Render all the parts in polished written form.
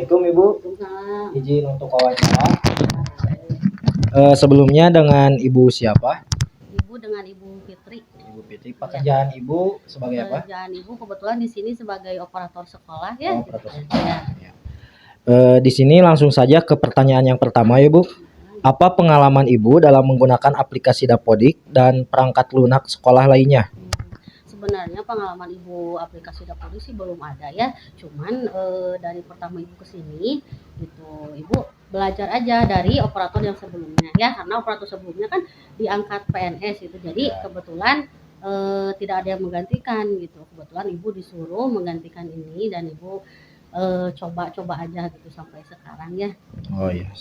Assalamualaikum Ibu, Waalaikumsalam. izin untuk wawancara. Sebelumnya dengan Ibu siapa? Ibu dengan Ibu Fitri. Ibu Fitri. Pekerjaan Ibu sebagai apa? Pekerjaan Ibu kebetulan di sini sebagai operator sekolah ya. Operator sekolah. Ya. Di sini langsung saja ke pertanyaan yang pertama ya Bu. Apa pengalaman Ibu dalam menggunakan aplikasi Dapodik dan perangkat lunak sekolah lainnya? Sebenarnya pengalaman Ibu aplikasi Dapodik sih belum ada ya. Cuman dari pertama Ibu ke sini gitu, Ibu belajar aja dari operator yang sebelumnya ya, karena operator sebelumnya kan diangkat PNS itu. Jadi kebetulan tidak ada yang menggantikan gitu. Kebetulan Ibu disuruh menggantikan ini dan Ibu coba-coba aja gitu sampai sekarang ya. Oh iya.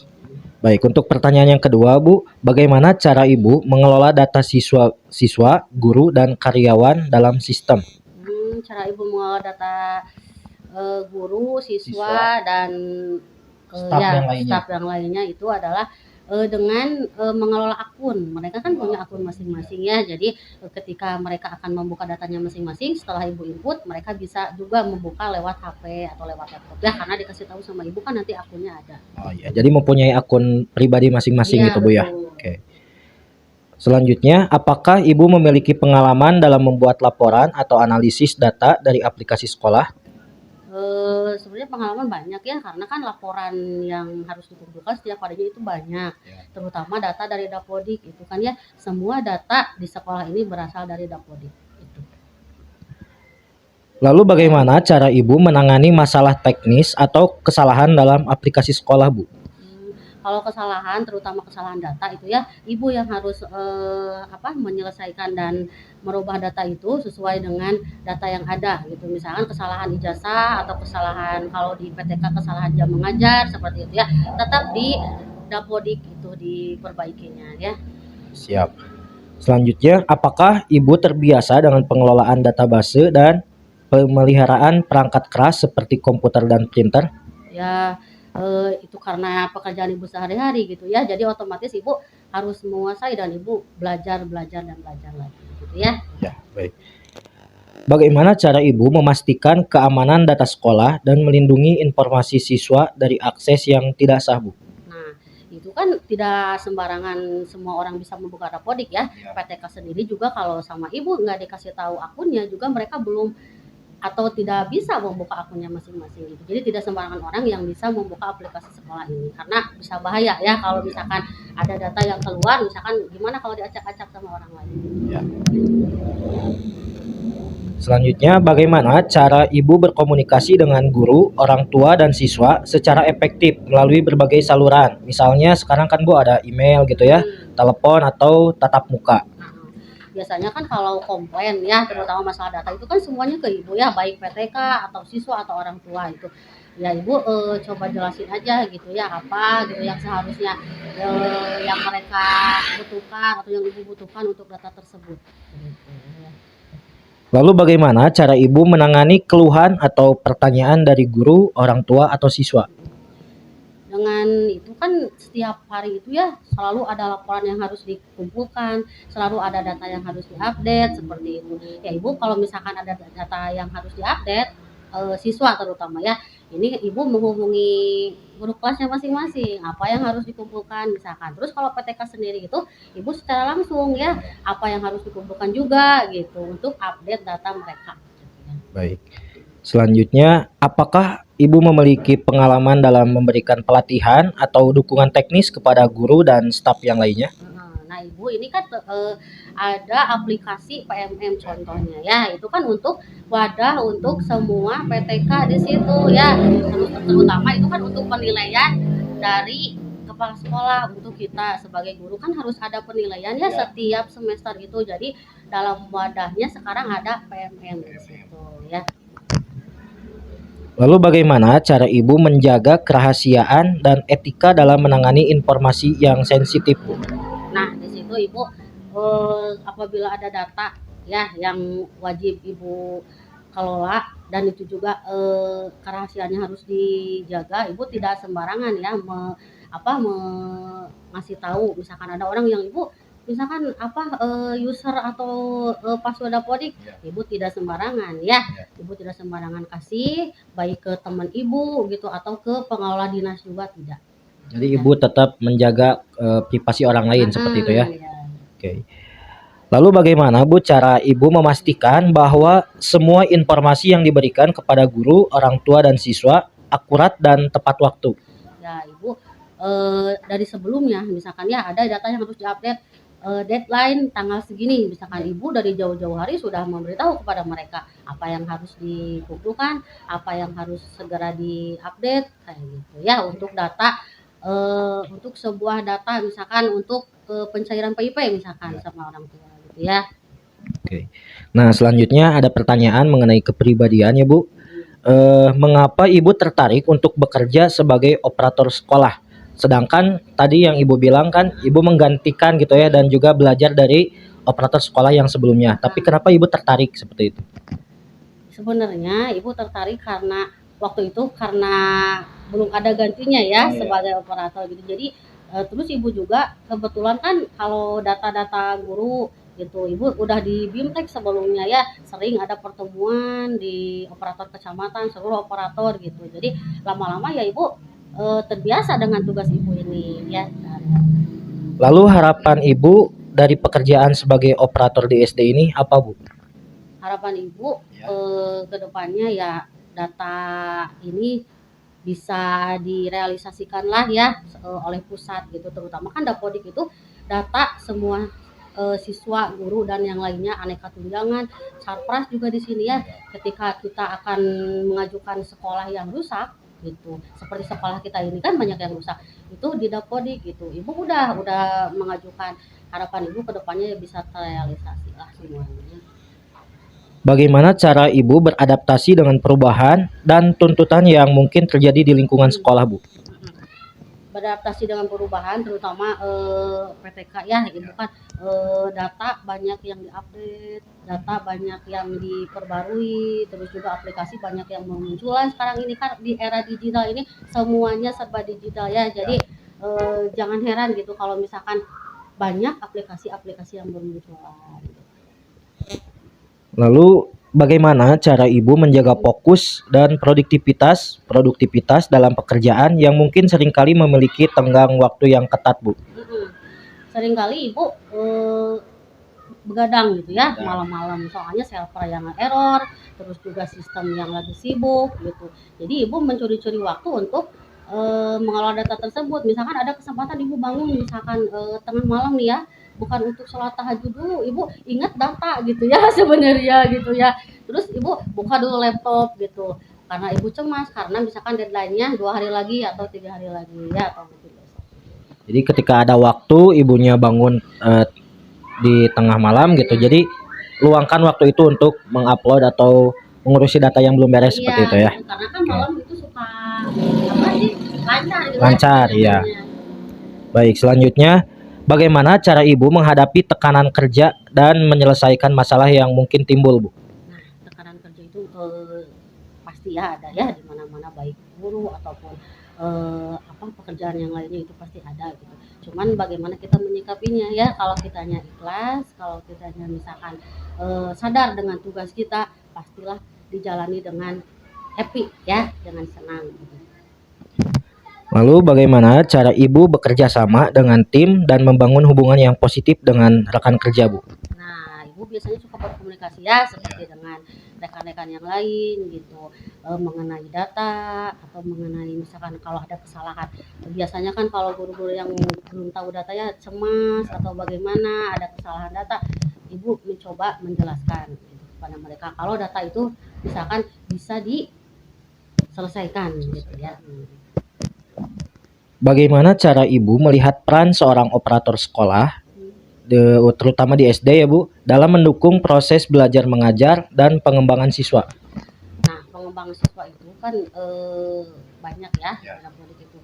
Baik, untuk pertanyaan yang kedua, Bu, bagaimana cara Ibu mengelola data siswa, guru, dan karyawan dalam sistem? Cara Ibu mengelola data guru, siswa, dan staf yang lainnya itu adalah dengan mengelola akun. Mereka kan punya akun masing-masing ya. Jadi ketika mereka akan membuka datanya masing-masing, setelah Ibu input, mereka bisa juga membuka lewat HP atau lewat laptop ya, karena dikasih tahu sama Ibu kan nanti akunnya ada. Oh iya, jadi mempunyai akun pribadi masing-masing gitu Bu ya. Oke. Selanjutnya, apakah Ibu memiliki pengalaman dalam membuat laporan atau analisis data dari aplikasi sekolah? Sebenarnya pengalaman banyak ya, karena kan laporan yang harus dikumpulkan setiap harinya itu banyak, terutama data dari Dapodik itu kan ya, semua data di sekolah ini berasal dari Dapodik itu. Lalu bagaimana cara Ibu menangani masalah teknis atau kesalahan dalam aplikasi sekolah, Bu? Kalau kesalahan, terutama kesalahan data itu ya, Ibu yang harus menyelesaikan dan merubah data itu sesuai dengan data yang ada gitu. Misalkan kesalahan ijazah atau kesalahan kalau di PTK kesalahan jam mengajar seperti itu ya, tetap di Dapodik itu diperbaikinya ya. Siap. Selanjutnya, apakah Ibu terbiasa dengan pengelolaan database dan pemeliharaan perangkat keras seperti komputer dan printer? Ya, itu karena pekerjaan Ibu sehari-hari gitu ya, jadi otomatis Ibu harus menguasai dan Ibu belajar lagi gitu ya. Ya, baik. Bagaimana cara Ibu memastikan keamanan data sekolah dan melindungi informasi siswa dari akses yang tidak sah, Bu? Nah, itu kan tidak sembarangan semua orang bisa membuka Dapodik ya. PTK sendiri juga kalau sama Ibu nggak dikasih tahu akunnya juga mereka belum atau tidak bisa membuka akunnya masing-masing gitu. Jadi tidak sembarangan orang yang bisa membuka aplikasi sekolah ini, karena bisa bahaya ya kalau misalkan ada data yang keluar, misalkan gimana kalau diacak-acak sama orang lain. Ya. Selanjutnya, bagaimana cara Ibu berkomunikasi dengan guru, orang tua, dan siswa secara efektif melalui berbagai saluran? Misalnya sekarang kan Bu ada email gitu ya, telepon atau tatap muka. Biasanya kan kalau komplain ya, terutama masalah data itu kan semuanya ke Ibu ya, baik PTK atau siswa atau orang tua itu. Ya Ibu coba jelasin aja gitu ya, apa gitu yang seharusnya yang mereka butuhkan atau yang Ibu butuhkan untuk data tersebut. Lalu bagaimana cara Ibu menangani keluhan atau pertanyaan dari guru, orang tua, atau siswa? Dengan itu kan setiap hari itu ya selalu ada laporan yang harus dikumpulkan, selalu ada data yang harus diupdate seperti itu. Ya Ibu kalau misalkan ada data yang harus diupdate, siswa terutama ya, ini Ibu menghubungi guru kelasnya masing-masing, apa yang harus dikumpulkan misalkan. Terus kalau PTK sendiri itu, Ibu secara langsung ya, apa yang harus dikumpulkan juga gitu untuk update data mereka. Baik. Selanjutnya, apakah Ibu memiliki pengalaman dalam memberikan pelatihan atau dukungan teknis kepada guru dan staf yang lainnya? Nah Ibu ini kan ada aplikasi PMM contohnya ya, itu kan untuk wadah untuk semua PTK di situ ya, terutama itu kan untuk penilaian dari kepala sekolah. Untuk kita sebagai guru kan harus ada penilaian ya setiap semester itu, jadi dalam wadahnya sekarang ada PMM di situ ya. Lalu bagaimana cara Ibu menjaga kerahasiaan dan etika dalam menangani informasi yang sensitif, Bu? Nah, di situ Ibu apabila ada data ya yang wajib Ibu kelola dan itu juga kerahasiaannya harus dijaga, Ibu tidak sembarangan ya ngasih tahu. Misalkan ada orang yang Ibu misalkan user atau password Dapodik, ibu tidak sembarangan ya, ibu tidak sembarangan kasih baik ke teman ibu gitu atau ke pengelola dinas juga tidak. Jadi ibu tetap menjaga privasi orang lain seperti itu ya. Ya. Oke. Lalu bagaimana Bu cara ibu memastikan bahwa semua informasi yang diberikan kepada guru, orang tua dan siswa akurat dan tepat waktu? Ya ibu dari sebelumnya misalkan ya ada data yang harus diupdate, deadline tanggal segini, misalkan ibu dari jauh-jauh hari sudah memberitahu kepada mereka apa yang harus dikumpulkan, apa yang harus segera diupdate kayak gitu ya, untuk data untuk sebuah data misalkan untuk pencairan PIP misalkan sama orang tua gitu ya. Oke. Nah, selanjutnya ada pertanyaan mengenai kepribadian ya Bu. Mengapa ibu tertarik untuk bekerja sebagai operator sekolah? Sedangkan tadi yang ibu bilang kan ibu menggantikan gitu ya dan juga belajar dari operator sekolah yang sebelumnya. Tapi kenapa ibu tertarik seperti itu? Sebenarnya ibu tertarik karena waktu itu karena belum ada gantinya ya sebagai operator gitu. Jadi terus ibu juga kebetulan kan kalau data-data guru gitu, ibu udah di Bimtek sebelumnya ya, sering ada pertemuan di operator kecamatan, seluruh operator gitu. Jadi lama-lama ya ibu terbiasa dengan tugas ibu ini ya. Lalu harapan ibu dari pekerjaan sebagai operator di SD ini apa Bu? Harapan ibu ke depannya ya data ini bisa direalisasikan lah ya oleh pusat gitu, terutama kan Dapodik itu data semua siswa, guru dan yang lainnya, aneka tunjangan, sarpras juga di sini ya. Ketika kita akan mengajukan sekolah yang rusak gitu, seperti sekolah kita ini kan banyak yang rusak, itu di Dapodik gitu. Ibu udah mengajukan, harapan ibu kedepannya bisa terrealisasi lah semuanya. Bagaimana cara ibu beradaptasi dengan perubahan dan tuntutan yang mungkin terjadi di lingkungan sekolah Bu? Beradaptasi dengan perubahan terutama PTK ya, ibu kan data banyak yang diupdate, data banyak yang diperbarui, terus juga aplikasi banyak yang bermunculan sekarang ini kan di era digital ini semuanya serba digital ya. Jadi jangan heran gitu kalau misalkan banyak aplikasi-aplikasi yang bermunculan. Lalu bagaimana cara ibu menjaga fokus dan produktivitas dalam pekerjaan yang mungkin seringkali memiliki tenggang waktu yang ketat Bu? Seringkali ibu begadang gitu ya malam-malam, soalnya server yang error, terus juga sistem yang lagi sibuk gitu. Jadi ibu mencuri-curi waktu untuk mengelola data tersebut. Misalkan ada kesempatan ibu bangun misalkan tengah malam nih ya, bukan untuk sholat tahajud dulu, ibu ingat data gitu ya sebenarnya gitu ya. Terus ibu buka dulu laptop gitu, karena ibu cemas karena misalkan deadline-nya 2 hari lagi atau 3 hari lagi ya, atau mungkin besok. Jadi ketika ada waktu ibunya bangun di tengah malam gitu, jadi luangkan waktu itu untuk mengupload atau mengurusi data yang belum beres seperti itu ya. Karena kan malam itu suka apa sih lancar gitu. Lancar ya. Baik, selanjutnya bagaimana cara ibu menghadapi tekanan kerja dan menyelesaikan masalah yang mungkin timbul Bu? Nah, tekanan kerja itu pasti ya ada ya di mana-mana, baik guru ataupun pekerjaan yang lainnya itu pasti ada gitu. Cuman bagaimana kita menyikapinya ya, kalau kitanya ikhlas, kalau kitanya misalkan sadar dengan tugas kita, pastilah dijalani dengan happy ya, dengan senang gitu. Lalu bagaimana cara ibu bekerja sama dengan tim dan membangun hubungan yang positif dengan rekan kerja Bu? Nah, ibu biasanya suka berkomunikasi ya seperti dengan rekan-rekan yang lain gitu, mengenai data atau mengenai misalkan kalau ada kesalahan. Biasanya kan kalau guru-guru yang belum tahu datanya cemas atau bagaimana ada kesalahan data, ibu mencoba menjelaskan gitu kepada mereka kalau data itu misalkan bisa diselesaikan gitu ya. Bagaimana cara ibu melihat peran seorang operator sekolah, terutama di SD ya Bu, dalam mendukung proses belajar mengajar dan pengembangan siswa? Nah, pengembangan siswa itu kan banyak ya di Dapodik itu.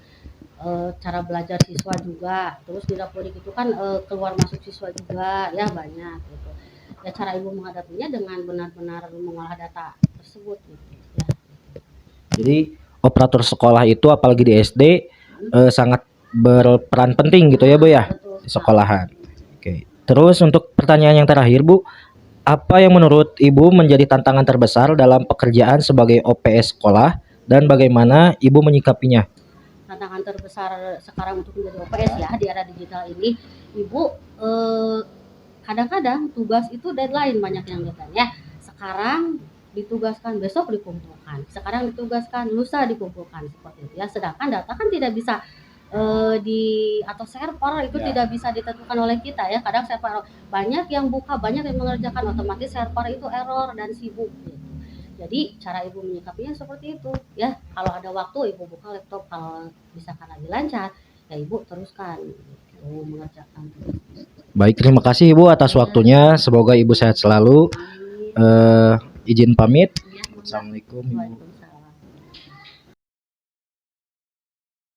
Cara belajar siswa juga, terus di Dapodik itu kan keluar masuk siswa juga ya banyak gitu. Ya cara ibu menghadapinya dengan benar-benar mengolah data tersebut gitu ya. Jadi operator sekolah itu apalagi di SD sangat berperan penting gitu ya Bu ya, Betul di sekolahan. Oke. Terus untuk pertanyaan yang terakhir Bu, apa yang menurut Ibu menjadi tantangan terbesar dalam pekerjaan sebagai OPS sekolah dan bagaimana Ibu menyikapinya? Tantangan terbesar sekarang untuk menjadi OPS ya di era digital ini, Ibu kadang-kadang tugas itu deadline, banyak yang deadline ya. Sekarang ditugaskan, besok dikumpulkan. Sekarang ditugaskan, lusa dikumpulkan, seperti itu ya. Sedangkan data kan tidak bisa di atau server itu tidak bisa ditentukan oleh kita ya. Kadang server banyak yang buka, banyak yang mengerjakan, otomatis server itu error dan sibuk gitu. Jadi cara Ibu menyikapinya seperti itu ya. Kalau ada waktu Ibu buka laptop, kalau misalkan lagi lancar ya Ibu teruskan gitu, mengerjakan. Baik, terima kasih Ibu atas waktunya. Semoga Ibu sehat selalu. Amin. Izin pamit. Ya, Assalamualaikum Ibu. Waalaikumsalam.